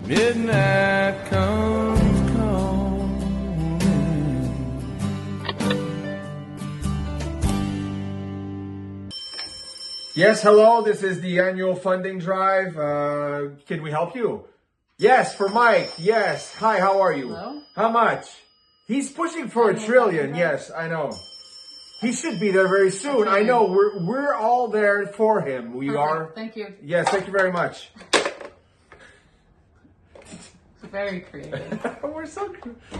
Midnight comes calling. Yes, hello. This is the annual funding drive. Can we help you? Yes, for Mike. Yes. Hi, how are you? Hello? How much? He's pushing for a trillion. Yes, I know. He should be there very soon. I know. We're all there for him. We Perfect. are. Thank you. Yes, thank you very much. Very creative. We're so.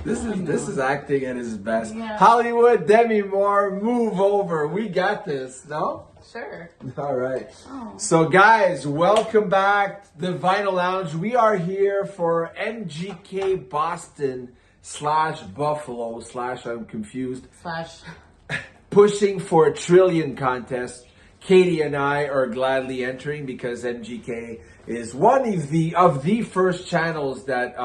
This is acting at his best. Yeah. Hollywood, Demi Moore, move over. We got this. No. Sure. All right. Oh. So, guys, welcome back to the Vinyl Lounge. We are here for MGK Boston / Buffalo / I'm confused. / Pushing for a trillion contest. Katie and I are gladly entering because MGK is one of the first channels that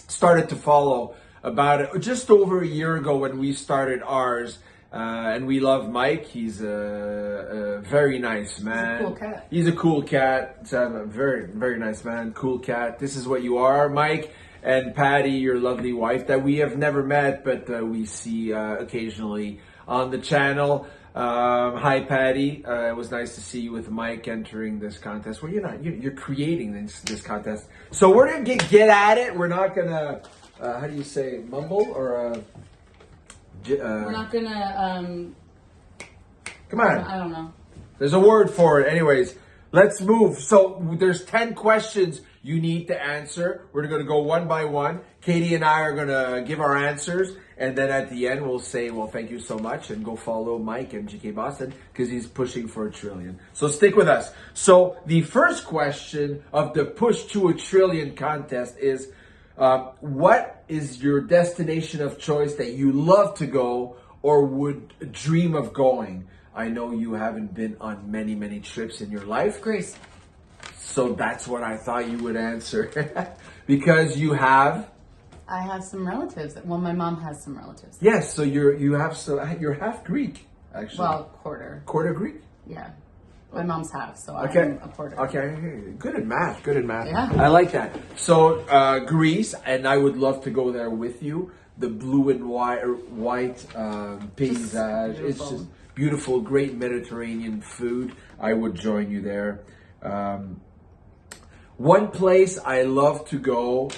started to follow about just over a year ago when we started ours. And we love Mike. He's a very nice man. He's a cool cat. He's a cool cat. It's a very, very nice man. Cool cat. This is what you are, Mike. And Patty, your lovely wife that we have never met, but we see occasionally on the channel. Hi, Patty. It was nice to see you with Mike entering this contest. Well, you're creating this contest. So we're going to get at it. We're not going to, how do you say, mumble or... We're not gonna, come on. I don't know. There's a word for it. Anyways, let's move. So there's 10 questions you need to answer. We're going to go one by one. Katie and I are going to give our answers. And then at the end, we'll say, well, thank you so much. And go follow Mike, MGK Boston, because he's pushing for a trillion. So stick with us. So the first question of the Push to a Trillion contest is, what is your destination of choice that you love to go or would dream of going? I know you haven't been on many, many trips in your life. Greece. So that's what I thought you would answer. Because you have... I have some relatives. Well, my mom has some relatives. Yes, so you're half Greek, actually. Well, quarter. Quarter Greek? Yeah. My mom's half, so Okay. I'm a quarter. Okay, good at math. Yeah. I like that. So Greece, and I would love to go there with you. The blue and white paysage. It's just beautiful, great Mediterranean food. I would join you there. One place I love to go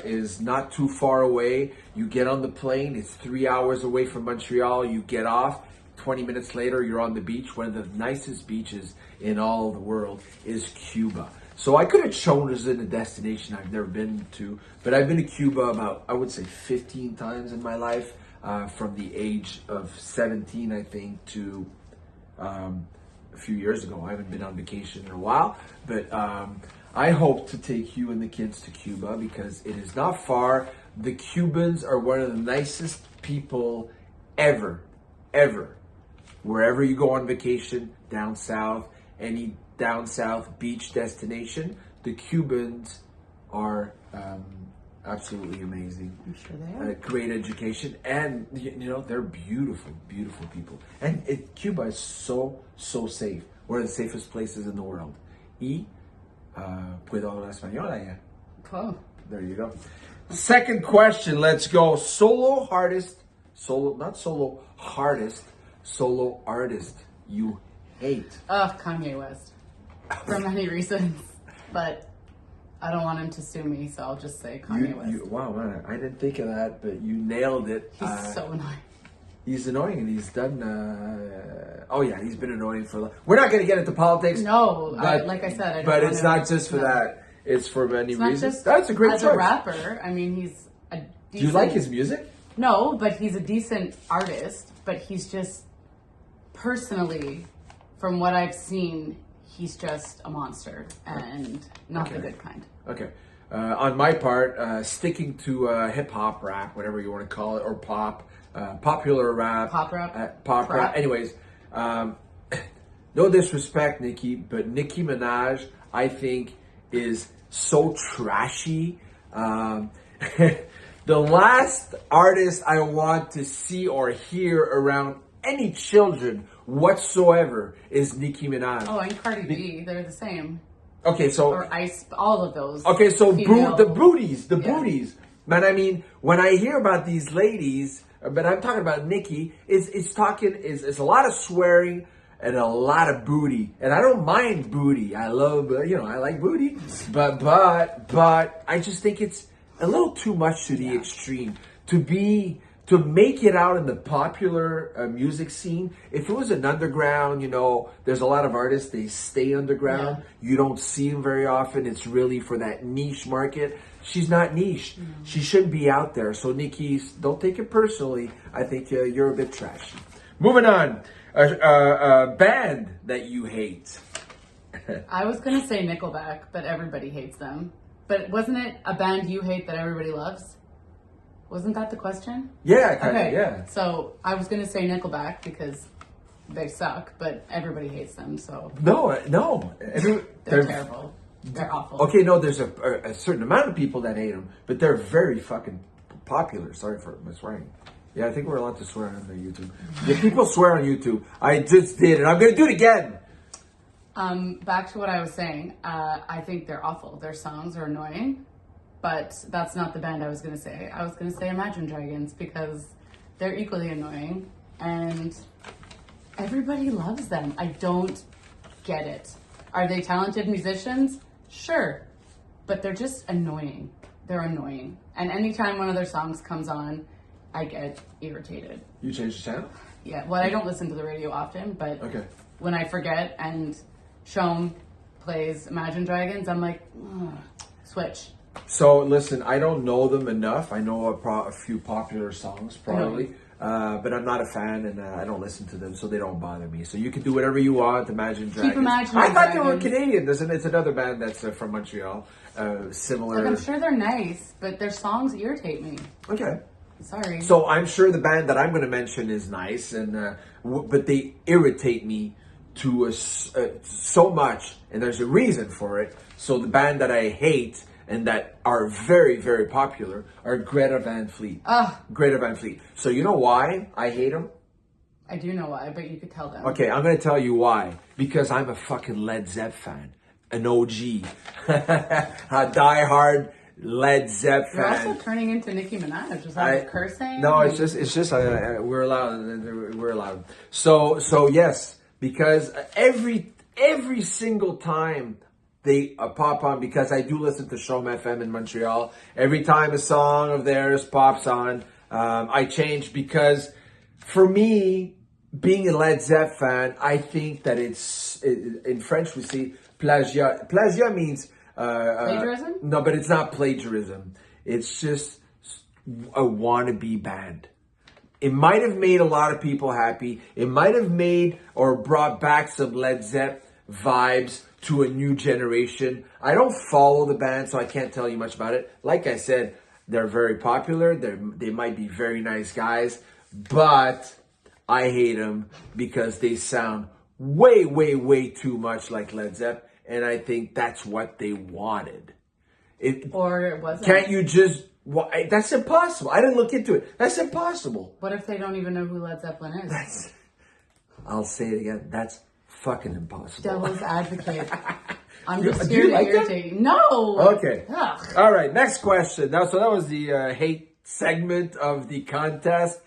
is not too far away. You get on the plane. It's 3 hours away from Montreal. You get off. 20 minutes later, you're on the beach. One of the nicest beaches in all the world is Cuba. So I could have chosen a destination I've never been to, but I've been to Cuba about, I would say, 15 times in my life, from the age of 17, I think, to a few years ago. I haven't been on vacation in a while, but I hope to take you and the kids to Cuba because it is not far. The Cubans are one of the nicest people ever. Wherever you go on vacation, down south, any down south beach destination, the Cubans are absolutely amazing. I'm sure they are. Great education, and they're beautiful, beautiful people. And Cuba is so safe. One of the safest places in the world. Puedo hablar español allá. Cool. There you go. Second question. Let's go. Solo artist you hate. Kanye West. For many reasons. But I don't want him to sue me, so I'll just say Kanye West. Wow, man, I didn't think of that, but you nailed it. He's so annoying. He's annoying, and he's done... he's been annoying for... We're not going to get into politics. No, like I said, I don't But want it's to, not just for that. It's for many reasons. Just That's a great choice. As a rapper, I mean, he's a decent... Do you like his music? No, but he's a decent artist. But he's just... Personally, from what I've seen, he's just a monster. And not the good kind. Okay. On my part, sticking to hip-hop rap, whatever you want to call it, or pop... popular rap. Pop rap? Pop rap. Anyways, no disrespect, Nicki, but Nicki Minaj, I think, is so trashy. The last artist I want to see or hear around any children whatsoever is Nicki Minaj. Oh, and Cardi B, they're the same. Okay, so or Ice, all of those. okay, so female- the booties, the Yeah. booties. Man, I mean, when I hear about these ladies, but I'm talking about Nikki, it's a lot of swearing and a lot of booty. And I don't mind booty. I love, I like booty. But I just think it's a little too much to the extreme. To make it out in the popular music scene. If it was an underground, there's a lot of artists, they stay underground. Yeah. You don't see them very often. It's really for that niche market. She's not niche. She shouldn't be out there. So Nikki, don't take it personally. I think you're a bit trashy. Moving on. A band that you hate. I was going to say Nickelback, but everybody hates them. But wasn't it a band you hate that everybody loves? Wasn't that the question? Yeah, kind of, yeah. So I was going to say Nickelback because they suck, but everybody hates them. So No. they're terrible. They're awful. Okay, no, there's a certain amount of people that hate them, but they're very fucking popular. Sorry for my swearing. Yeah, I think we're allowed to swear on the YouTube. Yeah, people swear on YouTube. I just did, and I'm going to do it again. Back to what I was saying. I think they're awful. Their songs are annoying, but that's not the band I was going to say. I was going to say Imagine Dragons because they're equally annoying, and everybody loves them. I don't get it. Are they talented musicians? Sure, but they're just annoying. They're annoying. And anytime one of their songs comes on, I get irritated. You changed the channel? Yeah, well, I don't listen to the radio often, but when I forget and Shom plays Imagine Dragons, I'm like, switch. So, listen, I don't know them enough. I know a few popular songs, probably. But I'm not a fan, and I don't listen to them, so they don't bother me. So you can do whatever you want. Imagine Dragons. Imagining I thought they were Dragons. Canadian. It's another band that's from Montreal. Similar. Like, I'm sure they're nice, but their songs irritate me. Okay. Sorry. So I'm sure the band that I'm going to mention is nice, and but they irritate me to so much, and there's a reason for it. So the band that I hate and that are very, very popular are Greta Van Fleet. Greta Van Fleet. So you know why I hate them? I do know why, but you could tell them. Okay, I'm going to tell you why. Because I'm a fucking Led Zepp fan. An OG. A diehard Led Zepp You're fan. also turning into Nicki Minaj. Is that cursing? No, it's just we're allowed. So yes, because every single time they pop on, because I do listen to Shom FM in Montreal. Every time a song of theirs pops on, I change because for me, being a Led Zepp fan, I think that in French we say plagiat. Plagiat means plagiarism? No, but it's not plagiarism. It's just a wannabe band. It might have made a lot of people happy. It might have made or brought back some Led Zepp vibes to a new generation. I don't follow the band, so I can't tell you much about it. Like I said, they're very popular. They might be very nice guys, but I hate them because they sound way, way, way too much like Led Zepp, and I think that's what they wanted. Or it wasn't. Can't you just... that's impossible. I didn't look into it. That's impossible. What if they don't even know who Led Zeppelin is? I'll say it again. That's fucking impossible. Devil's advocate. I'm just Do here you to like them? irritate you. No. Okay. Ugh. All right. Next question. So that was the hate segment of the contest.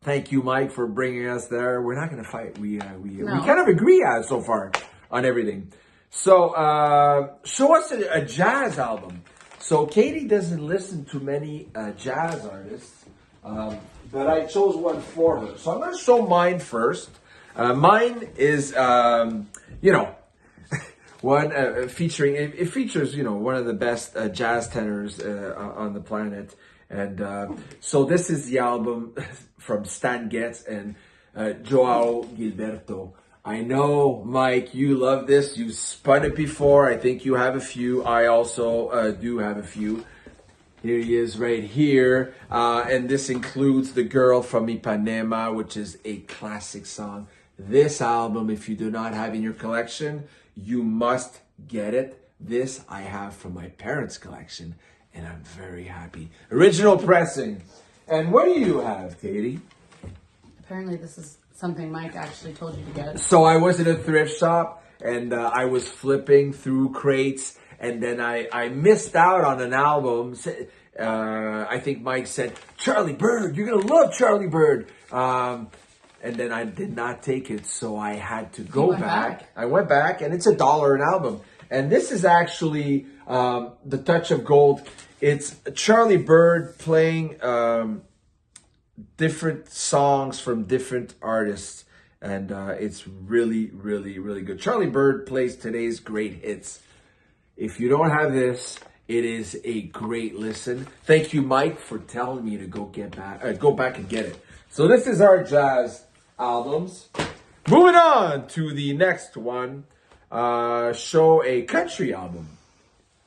Thank you, Mike, for bringing us there. We're not going to fight. We kind of agree so far on everything. So show us a jazz album. So Katie doesn't listen to many jazz artists, but I chose one for her. So I'm going to show mine first. Mine is, one featuring. It features, one of the best jazz tenors on the planet. And so this is the album from Stan Getz and Joao Gilberto. I know, Mike, you love this. You've spun it before. I think you have a few. I also do have a few. Here he is right here. And this includes The Girl from Ipanema, which is a classic song. This album, if you do not have in your collection, you must get it. This I have from my parents' collection, and I'm very happy. Original pressing. And what do you have, Katie? Apparently this is something Mike actually told you to get. So I was at a thrift shop, and I was flipping through crates, and then I missed out on an album. I think Mike said, Charlie Bird, you're going to love Charlie Bird. And then I did not take it, so I had to go back. I went back, and it's $1 an album. And this is actually The Touch of Gold. It's Charlie Bird playing different songs from different artists. And it's really, really, really good. Charlie Bird plays today's great hits. If you don't have this, it is a great listen. Thank you, Mike, for telling me to go back and get it. So this is our jazz albums. Moving on to the next one. Show a country album.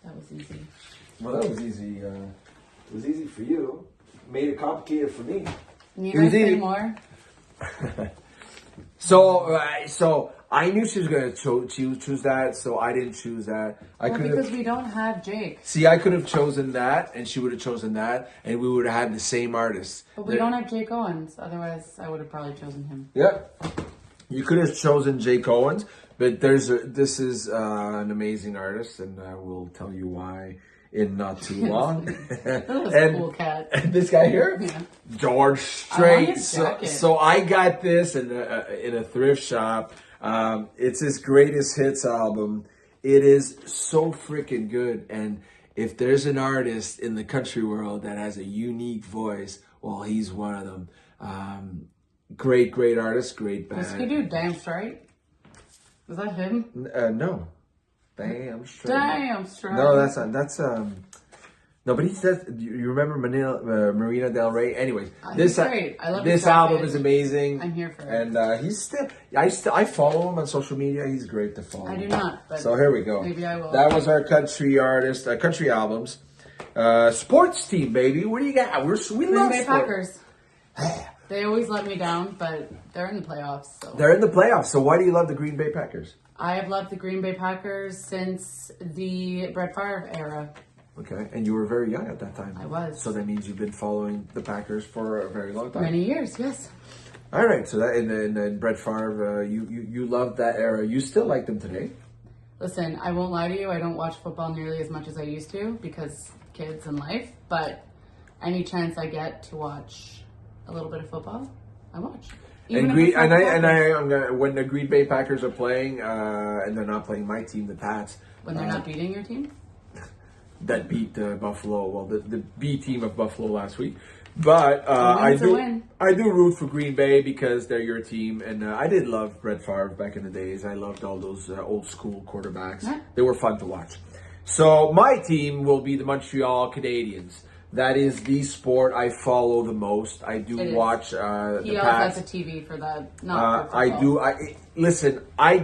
That was easy. Well, that was easy. It was easy for you. Made it complicated for me. Need I say more? So I knew she was going to choose that, so I didn't choose that. Because we don't have Jake. See, I could have chosen that, and she would have chosen that, and we would have had the same artist. But we don't have Jake Owens. Otherwise, I would have probably chosen him. Yep. You could have chosen Jake Owens, but this is an amazing artist, and I will tell you why in not too long. That was a cool cat. And this guy here? Yeah. George Strait. I want his jacket. So I got this in a thrift shop. It's his greatest hits album. It is so freaking good. And if there's an artist in the country world that has a unique voice, well, he's one of them. Great artist, great band. Does he do Damn Straight? Is that him? No. Damn Straight. Damn Straight. No, that's not. That's No, but he says. You remember Marina Del Rey? Anyways, He's great. I love this album is amazing. I'm here for it. And he's still. I follow him on social media. He's great to follow. I do not. But so here we go. Maybe I will. That was our country artist, country albums. Sports team, baby. What do you got? We Green love Bay sport. Packers. They always let me down, but they're in the playoffs. So. They're in the playoffs. So why do you love the Green Bay Packers? I have loved the Green Bay Packers since the Brett Favre era. Okay, and you were very young at that time. I was. So that means you've been following the Packers for a very long time. Many years, yes. All right, so that and Brett Favre, you loved that era. You still like them today? Listen, I won't lie to you. I don't watch football nearly as much as I used to because kids and life. But any chance I get to watch a little bit of football, I watch. When the Green Bay Packers are playing, and they're not playing my team, the Pats. When they're not beating your team? That beat Buffalo. Well, the B team of Buffalo last week. But I do root for Green Bay because they're your team, and I did love Brett Favre back in the days. I loved all those old school quarterbacks. Yeah. They were fun to watch. So my team will be the Montreal Canadiens. That is the sport I follow the most. I do watch the He Pats. also has a TV for that. Not for I football. do. Listen. I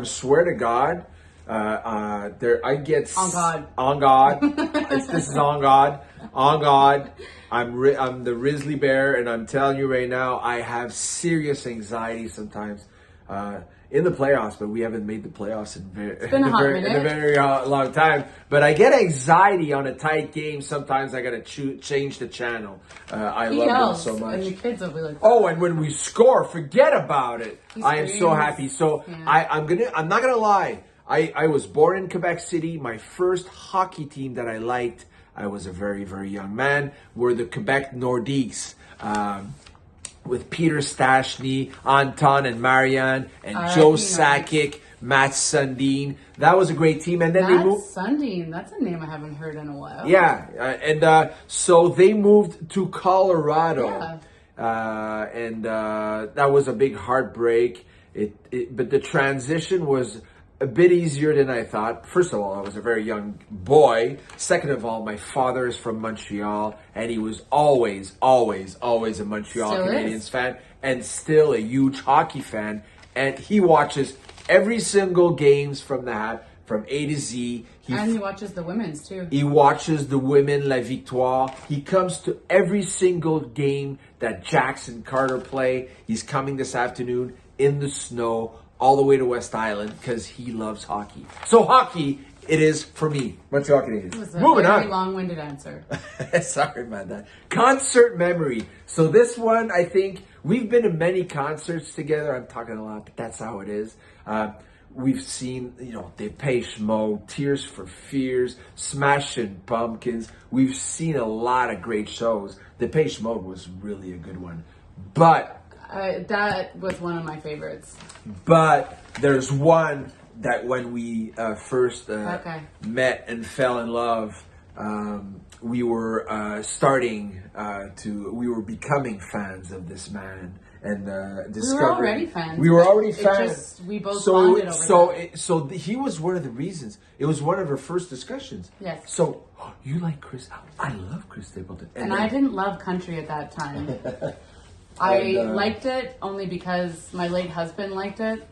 swear to God. I get On God. On God. This is on God. On God. I'm the Grizzly Bear, and I'm telling you right now, I have serious anxiety sometimes in the playoffs, but we haven't made the playoffs in a very long time. But I get anxiety on a tight game. Sometimes I gotta change the channel. I love them so much. And the kids will be like, oh, and when we score, forget about it. I am so screams. happy. So Yeah. I'm not gonna lie. I was born in Quebec City. My first hockey team that I liked, I was a very, very young man, were the Quebec Nordiques. With Peter Stastny, Anton and Marianne, and Joe Sakic, Matt Sundin. That was a great team. And then they moved. Sundin, that's a name I haven't heard in a while. Yeah, so they moved to Colorado. Yeah. And that was a big heartbreak. But the transition was a bit easier than I thought. First of all, I was a very young boy. Second of all, my father is from Montreal, and he was always a Montreal Canadiens fan, and still a huge hockey fan. And he watches every single games from A to Z. And he watches the women's too. He watches the women, La Victoire. He comes to every single game that Jackson Carter play. He's coming this afternoon in the snow all the way to West Island because he loves hockey. So hockey, it is for me. Montreal Canadiens. It was a Moving very on. long-winded answer. Sorry about that. Concert memory. So this one, I think, we've been to many concerts together. I'm talking a lot, but that's how it is. we've seen, Depeche Mode, Tears for Fears, Smashing Pumpkins. We've seen a lot of great shows. Depeche Mode was really a good one. But that was one of my favorites. But there's one that when we first met and fell in love, we were we were becoming fans of this man and discovering. We were already fans. We were already fans. We both bonded over that. So he was one of the reasons. It was one of our first discussions. Yes. So you like Chris? I love Chris Stapleton. And I didn't love country at that time. I liked it only because my late husband liked it.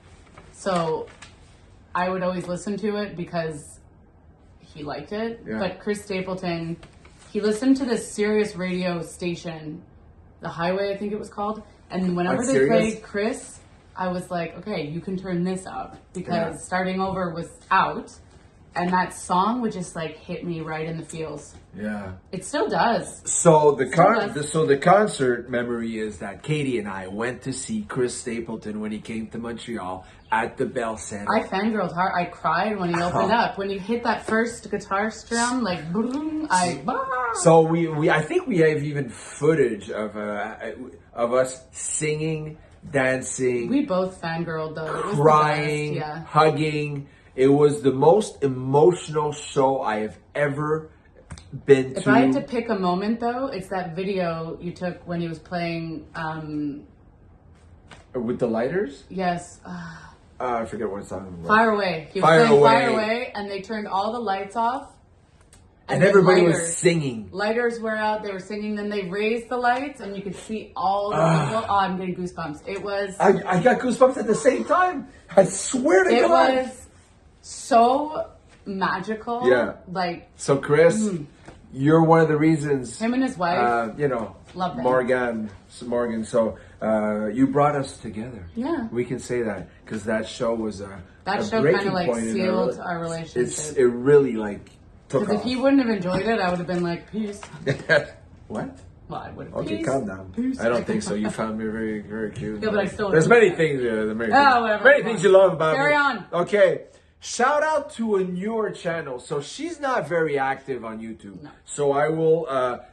So I would always listen to it because he liked it. Yeah. But Chris Stapleton, he listened to this Sirius radio station, The Highway, I think it was called. And whenever they played Chris, I was like, okay, you can turn this up. Because Starting Over was out. And that song would just like hit me right in the feels. Yeah. It still does. So the concert memory is that Katie and I went to see Chris Stapleton when he came to Montreal at the Bell Center. I fangirled hard. I cried when he opened up. When he hit that first guitar strum, like boom, So I think we have even footage of us singing, dancing. We both fangirled though. Crying, it was the best. hugging. It was the most emotional show I have ever been to. If I had to pick a moment though, it's that video you took when he was playing. With the lighters? Yes. I forget what song it was. Fire Away. He was playing Fire Away, and they turned all the lights off. And everybody was singing. Lighters were out. They were singing. Then they raised the lights, and you could see all the people. Oh, I'm getting goosebumps. It was. I got goosebumps at the same time. I swear to God. It was so magical. Yeah. Like. So, Chris, you're one of the reasons. Him and his wife. Love them. Morgan. So, you brought us together. Yeah. We can say that because that show was that show kind of like sealed our relationship. It really like took off. Because if he wouldn't have enjoyed it, I would have been like, peace. What? Well, I would have. Okay, calm down. Peace. I don't think so. You found me very, very cute. Yeah, but I still. There's many things. Many things you love about me. Carry on. Okay. Shout out to a newer channel. So she's not very active on YouTube. No. So I will,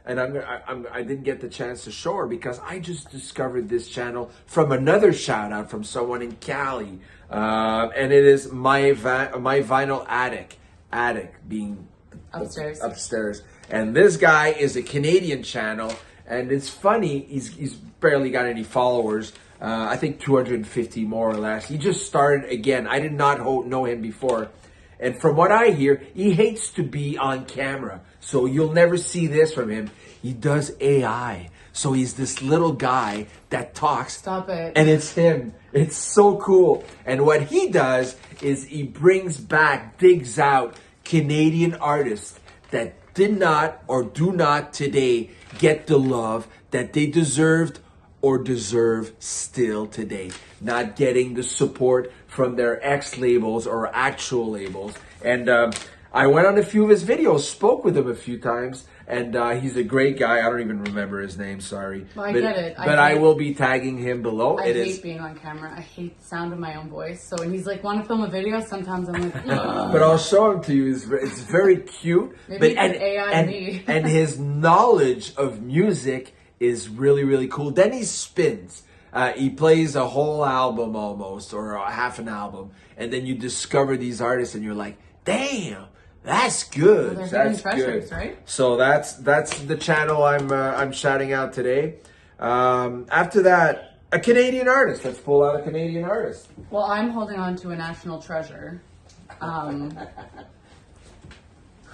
and I didn't get the chance to show her because I just discovered this channel from another shout out from someone in Cali, and it is my vinyl attic being upstairs. And this guy is a Canadian channel, and it's funny. He's barely got any followers. I think 250 more or less. He just started again. I did not know him before. And from what I hear, he hates to be on camera. So you'll never see this from him. He does AI. So he's this little guy that talks. Stop it. And it's him. It's so cool. And what he does is he digs out Canadian artists that did not or do not today get the love that they deserved or deserve still today, not getting the support from their ex-labels or actual labels. And I went on a few of his videos, spoke with him a few times, and he's a great guy. I don't even remember his name, sorry. Well, I get it. But I will be tagging him below. I hate being on camera. I hate the sound of my own voice. So when he's like, want to film a video, sometimes I'm like, But I'll show him to you. It's very cute. Maybe AI me. And his knowledge of music is really, really cool. Then he spins. He plays a whole album almost, or a half an album, and then you discover these artists, and you're like, "Damn, that's good. Well, that's treasures, good." Right? So that's the channel I'm shouting out today. After that, a Canadian artist. Let's pull out a Canadian artist. Well, I'm holding on to a national treasure.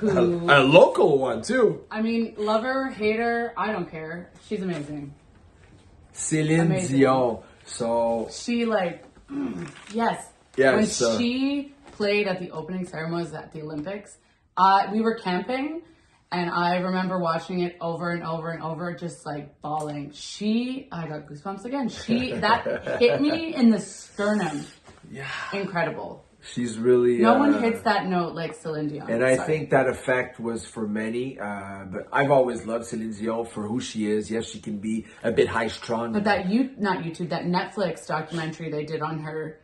A local one too. I mean, lover, hater, I don't care. She's amazing. Celine Dion. So she yes. When she played at the opening ceremonies at the Olympics, we were camping, and I remember watching it over and over and over, just like bawling. I got goosebumps again. That hit me in the sternum. Yeah. Incredible. She's really... No one hits that note like Celine Dion. And I think that effect was for many. But I've always loved Celine Dion for who she is. Yes, she can be a bit high-strung. But that Netflix documentary they did on her,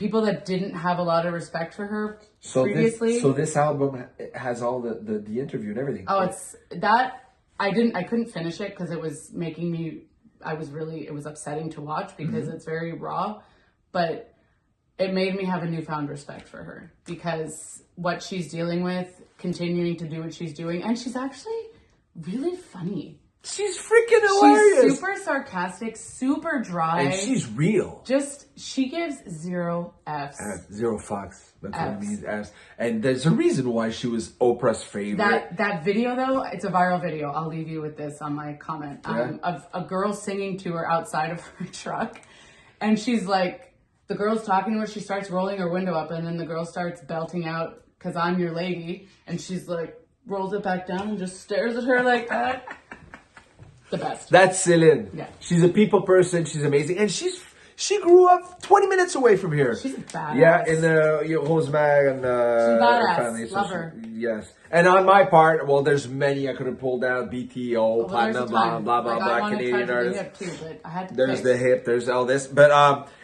people that didn't have a lot of respect for her So previously. this album has all the interview and everything. Oh, it's that I couldn't finish it because it was making me. It was upsetting to watch because it's very raw, but it made me have a newfound respect for her because what she's dealing with, continuing to do what she's doing, and she's actually really funny. She's freaking hilarious. She's super sarcastic, super dry. And she's real. She gives 0 Fs. Zero fucks. That's what it means. Fs. And there's a reason why she was Oprah's favorite. That video though, it's a viral video. I'll leave you with this on my comment of a girl singing to her outside of her truck, and she's like, the girl's talking to her. She starts rolling her window up, and then the girl starts belting out, "'Cause I'm your lady," and she's like, rolls it back down and just stares at her like that. The best. That's Celine. Yeah. She's a people person. She's amazing. And she grew up 20 minutes away from here. She's a badass. Yeah, in the Rosemag and she's badass. family. So Love her. Yes. And on my part, well, there's many I could have pulled down. BTO, Platinum, blah, blah, blah, Canadian artists. Too, but I had to there's the hip, there's all this. But,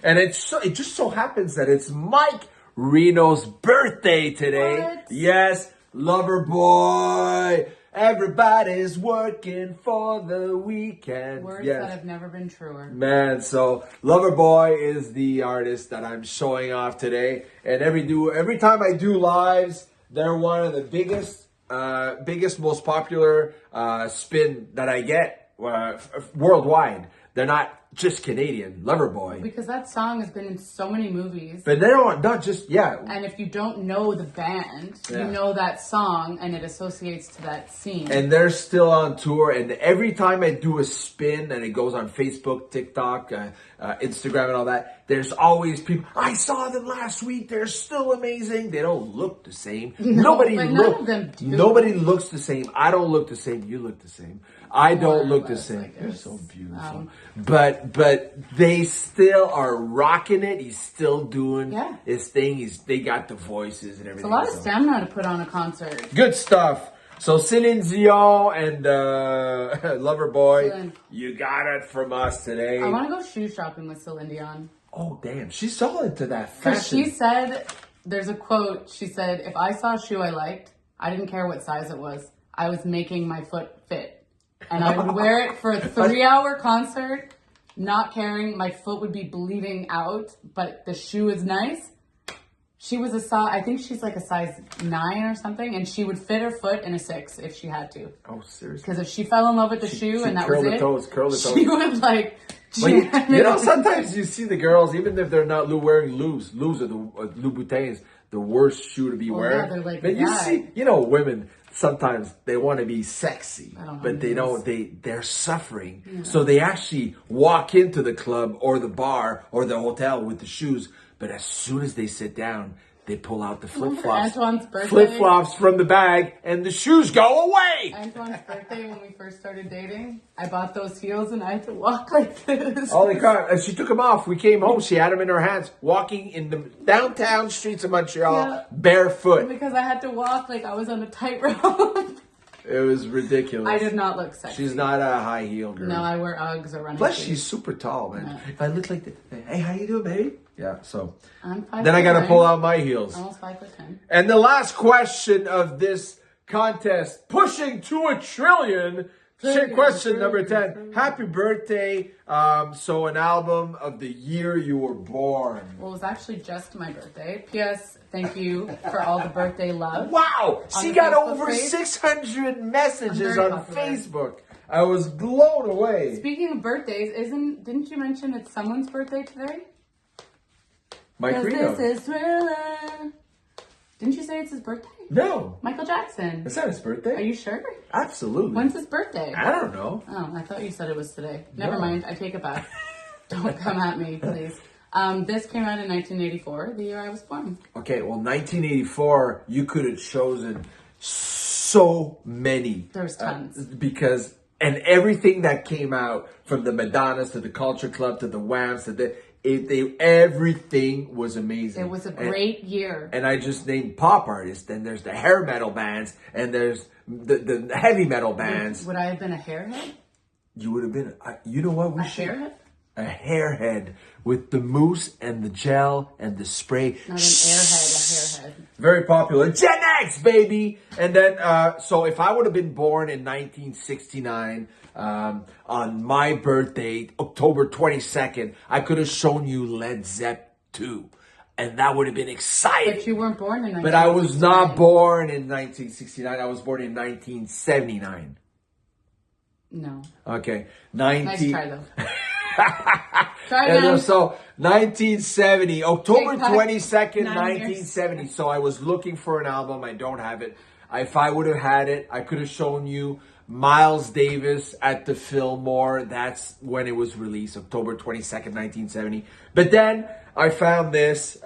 and it just so happens that it's Mike Reno's birthday today. What? Yes, lover boy. Everybody's working for the weekend. Words that have never been truer. Man, so Loverboy is the artist that I'm showing off today. And every time I do lives, they're one of the biggest, most popular spin that I get worldwide. They're not just Canadian, Loverboy. Because that song has been in so many movies. But they don't, not just, And if you don't know the band, you know that song and it associates to that scene. And they're still on tour. And every time I do a spin and it goes on Facebook, TikTok, Instagram and all that, there's always people, I saw them last week. They're still amazing. They don't look the same. None of them do. Nobody looks the same. I don't look the same. You look the same. I don't look the same. You're so beautiful. But they still are rocking it. He's still doing his thing. They got the voices and everything. It's a lot of stamina to put on a concert. Good stuff. So Celine Dion and Loverboy, you got it from us today. I want to go shoe shopping with Celine Dion. Oh, damn. She's all into that fashion. Because she said, there's a quote, she said, if I saw a shoe I liked, I didn't care what size it was. I was making my foot fit. And I would wear it for a 3-hour concert, not caring. My foot would be bleeding out, but the shoe is nice. She was I think she's like a size 9 or something, and she would fit her foot in a 6 if she had to. Oh, seriously? Because if she fell in love with the shoe and that was it, curl the toes. She would like... You know, sometimes you see the girls, even if they're not wearing Louis or the Louboutins, the worst shoe to be wearing. Yeah, they're like, but you see, women, sometimes they want to be sexy, but they're suffering. Yeah. So they actually walk into the club or the bar or the hotel with the shoes. But as soon as they sit down, they pull out the flip-flops. Antoine's birthday. Flip-flops from the bag, and the shoes go away. Antoine's birthday, when we first started dating, I bought those heels, and I had to walk like this. Holy crap. And she took them off. We came home. She had them in her hands, walking in the downtown streets of Montreal, barefoot. Because I had to walk like I was on a tightrope. It was ridiculous. I did not look sexy. She's not a high heel girl. No, I wear Uggs or running Plus, shoes. she's super tall, man. Yeah. If I look like that, hey, how you doing, baby? Yeah, so. I'm 5'10". Then I got to pull out my heels. Almost 5'10". And the last question of this contest, pushing to 1 trillion. Question number 10. Happy birthday. So an album of the year you were born. Well, it was actually just my birthday. P.S. Thank you for all the birthday love. Wow. She got over page. 600 messages on Facebook. I was blown away. Speaking of birthdays, didn't you mention it's someone's birthday today? Mike Reno. This is Thriller. Didn't you say it's his birthday? No. Michael Jackson. Is that his birthday? Are you sure? Absolutely. When's his birthday? I don't know. Oh, I thought you said it was today. Never mind. I take it back. Don't come at me, please. This came out in 1984, the year I was born. Okay, well, 1984, you could have chosen so many. There's tons. And everything that came out, from the Madonnas to the Culture Club to the Whams to everything was amazing. It was a great year. And I just named pop artists. Then there's the hair metal bands, and there's the heavy metal bands. Would I have been a hairhead? You would have been. You know what? Hairhead? a hairhead with the mousse and the gel and the spray. Not an airhead, a hairhead. Very popular. Gen X, baby! And then, so if I would have been born in 1969, on my birthday, October 22nd, I could have shown you Led Zepp 2. And that would have been exciting. But you weren't born in 1969. But I was not born in 1969. I was born in 1979. No. Okay. Nice try, though. Try And again. so 1970, October Take back 22nd, 9 1970. So I was looking for an album. I don't have it. If I would have had it, I could have shown you Miles Davis at the Fillmore. That's when it was released, October 22nd, 1970. But then I found this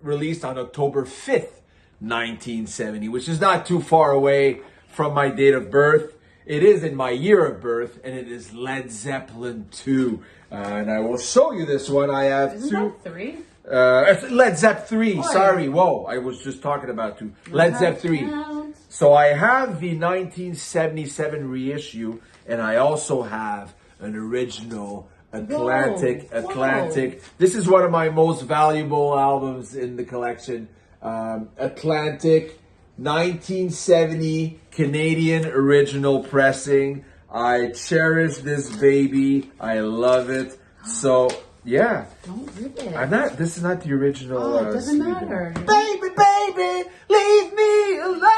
released on October 5th, 1970, which is not too far away from my date of birth. It is in my year of birth, and it is Led Zeppelin 2. And I will show you this one. I have Isn't two. that 3? It's Led Zepp 3. Oh, Sorry, whoa. I was just talking about 2. Led Zepp 3. Count. So I have the 1977 reissue, and I also have an original Atlantic. Whoa. This is one of my most valuable albums in the collection. Atlantic, 1970 Canadian original pressing. I cherish this baby. I love it. So yeah, Don't rip it. I'm not. This is not the original. Oh, it doesn't CD. matter. Baby, baby, leave me alone.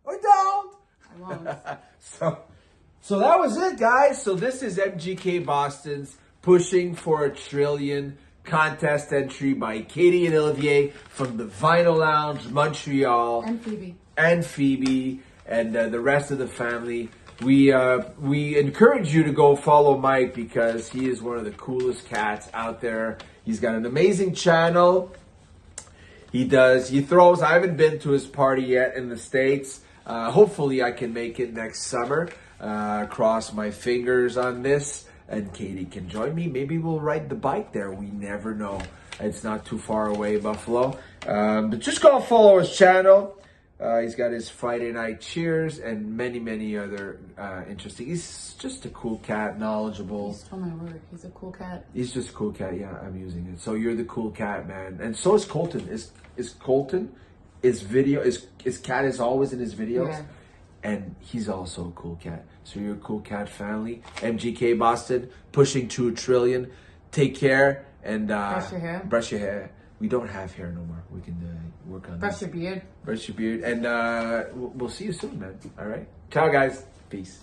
Or don't. I won't. So that was it, guys. So this is MGK Boston's Pushing for a Trillion contest entry by Katie and Olivier from the Vinyl Lounge, Montreal. And Phoebe. And the rest of the family. We encourage you to go follow Mike because he is one of the coolest cats out there. He's got an amazing channel. He throws. I haven't been to his party yet in the States. Hopefully I can make it next summer. Cross my fingers on this. And Katie can join me. Maybe we'll ride the bike there. We never know. It's not too far away, Buffalo. But just go follow his channel. He's got his Friday Night Cheers and many, many other interesting. He's just a cool cat, knowledgeable. You stole my word. He's a cool cat. He's just a cool cat. Yeah, I'm using it. So you're the cool cat, man. And so is Colton. Is Colton? His cat is always in his videos. Yeah. And he's also a cool cat. So you're a cool cat family. MGK Boston, pushing to a trillion. Take care and Brush your hair. Brush your hair. We don't have hair no more. We can work on Brush this. your beard. Brush your beard. And we'll see you soon, man. All right. Ciao, guys. Peace.